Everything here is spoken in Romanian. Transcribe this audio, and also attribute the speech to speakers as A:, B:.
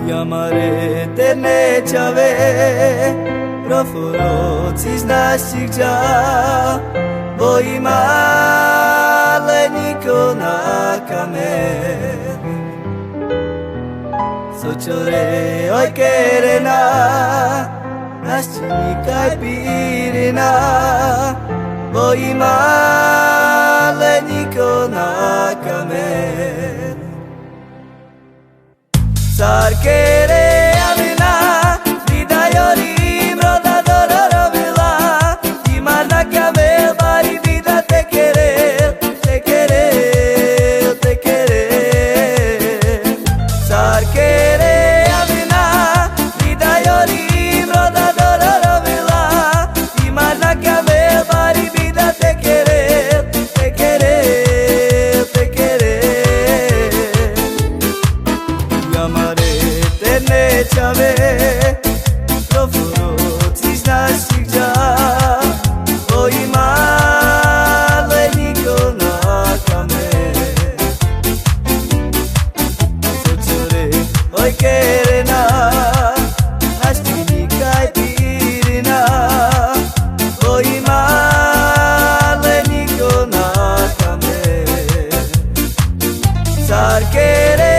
A: Yamare terne chave Profuro cisna shikja Boima leniko nakame Sochore oi kerena Nashini kai pirina Boima leniko nakame Sarkere amina vida yori broda dororo vela Imana kamel bari vida te querer Sarkere amina vida yori broda dororo vela Imana kamel bari vida te querer Yamare terne chave Profuro cisna shikja Boima leniko nakame Sochore oi kerena Nashini kai pirina Boima leniko nakame Sarkere